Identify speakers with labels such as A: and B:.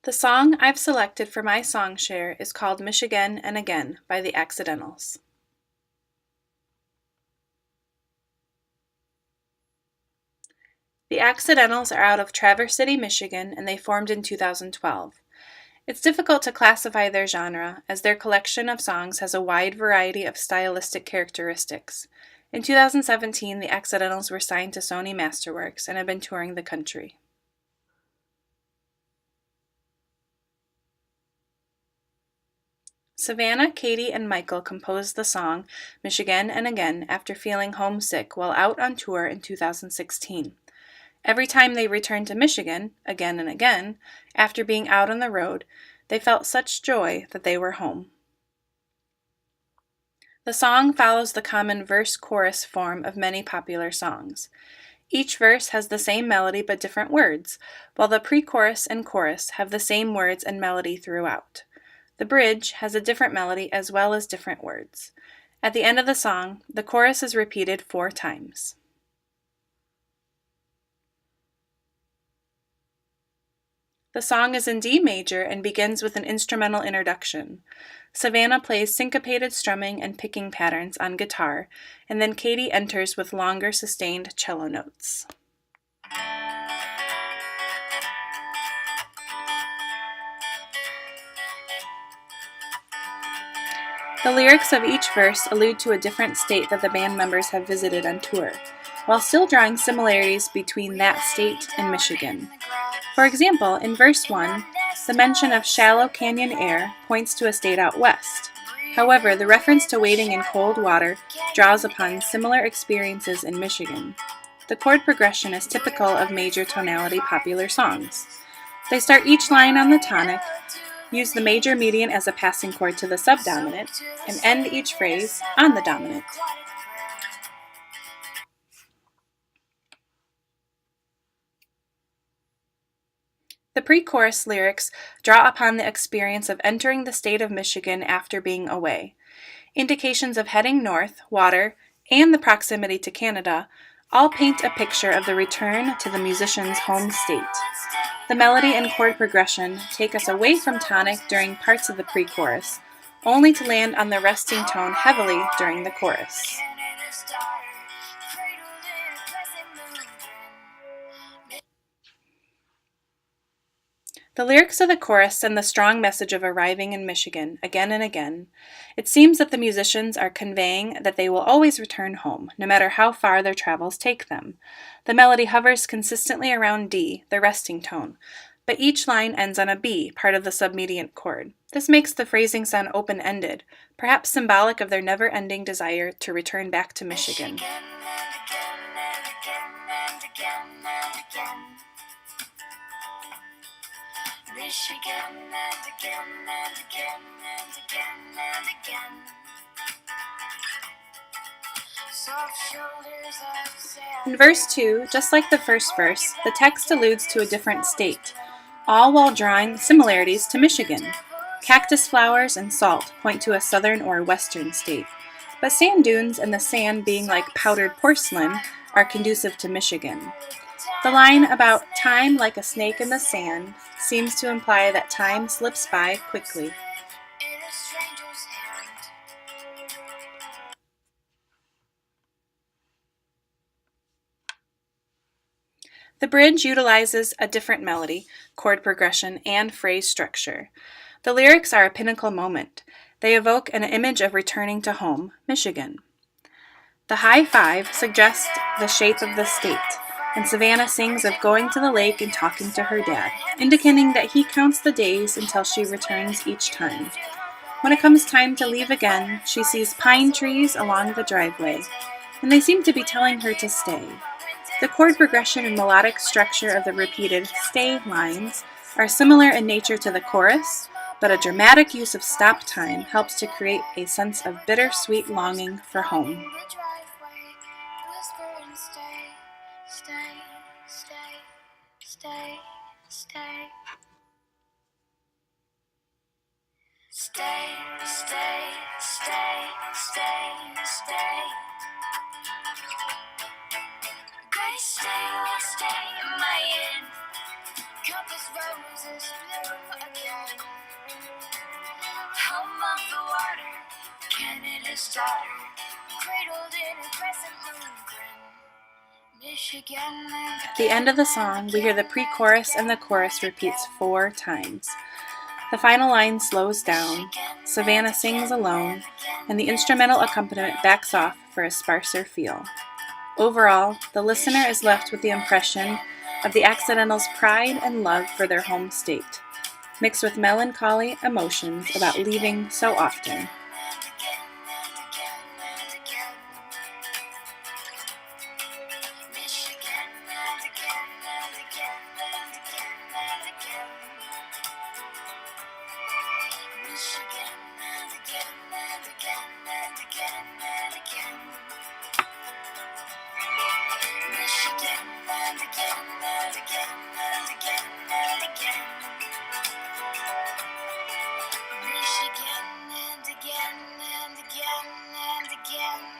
A: The song I've selected for my Songshare is called Michigan and Again by the Accidentals. The Accidentals are out of Traverse City, Michigan, and they formed in 2012. It's difficult to classify their genre, as their collection of songs has a wide variety of stylistic characteristics. In 2017, the Accidentals were signed to Sony Masterworks and have been touring the country. Savannah, Katie, and Michael composed the song Michigan and Again after feeling homesick while out on tour in 2016. Every time they returned to Michigan, again and again, after being out on the road, they felt such joy that they were home. The song follows the common verse-chorus form of many popular songs. Each verse has the same melody but different words, while the pre-chorus and chorus have the same words and melody throughout. The bridge has a different melody as well as different words. At the end of the song, the chorus is repeated 4 times. The song is in D major and begins with an instrumental introduction. Savannah plays syncopated strumming and picking patterns on guitar, and then Katie enters with longer sustained cello notes. The lyrics of each verse allude to a different state that the band members have visited on tour, while still drawing similarities between that state and Michigan. For example, in verse 1, the mention of shallow canyon air points to a state out west. However, the reference to wading in cold water draws upon similar experiences in Michigan. The chord progression is typical of major tonality popular songs. They start each line on the tonic, use the major median as a passing chord to the subdominant, and end each phrase on the dominant. The pre-chorus lyrics draw upon the experience of entering the state of Michigan after being away. Indications of heading north, water, and the proximity to Canada all paint a picture of the return to the musician's home state. The melody and chord progression take us away from tonic during parts of the pre-chorus, only to land on the resting tone heavily during the chorus. The lyrics of the chorus send the strong message of arriving in Michigan again and again. It seems that the musicians are conveying that they will always return home, no matter how far their travels take them. The melody hovers consistently around D, the resting tone, but each line ends on a B, part of the submediant chord. This makes the phrasing sound open-ended, perhaps symbolic of their never-ending desire to return back to Michigan. Michigan and again and again and again and again. In verse 2, just like the first verse, the text alludes to a different state, all while drawing similarities to Michigan. Cactus flowers and salt point to a southern or western state, but sand dunes and the sand being like powdered porcelain are conducive to Michigan. The line about time like a snake in the sand seems to imply that time slips by quickly. The bridge utilizes a different melody, chord progression, and phrase structure. The lyrics are a pinnacle moment. They evoke an image of returning to home, Michigan. The high five suggests the shape of the state, and Savannah sings of going to the lake and talking to her dad, indicating that he counts the days until she returns each time. When it comes time to leave again, she sees pine trees along the driveway, and they seem to be telling her to stay. The chord progression and melodic structure of the repeated stay lines are similar in nature to the chorus, but a dramatic use of stop time helps to create a sense of bittersweet longing for home.
B: rises blue again. Home of the water, Canada's daughter, cradled in a crescent moon grin. Michigan.
A: At the end of the song, we hear the pre-chorus and the chorus repeats 4 times. The final line slows down, Savannah sings alone, and the instrumental accompaniment backs off for a sparser feel. Overall, the listener is left with the impression of the Accidentals' pride and love for their home state, mixed with melancholy emotions about leaving so often.
B: Michigan and again and again and again.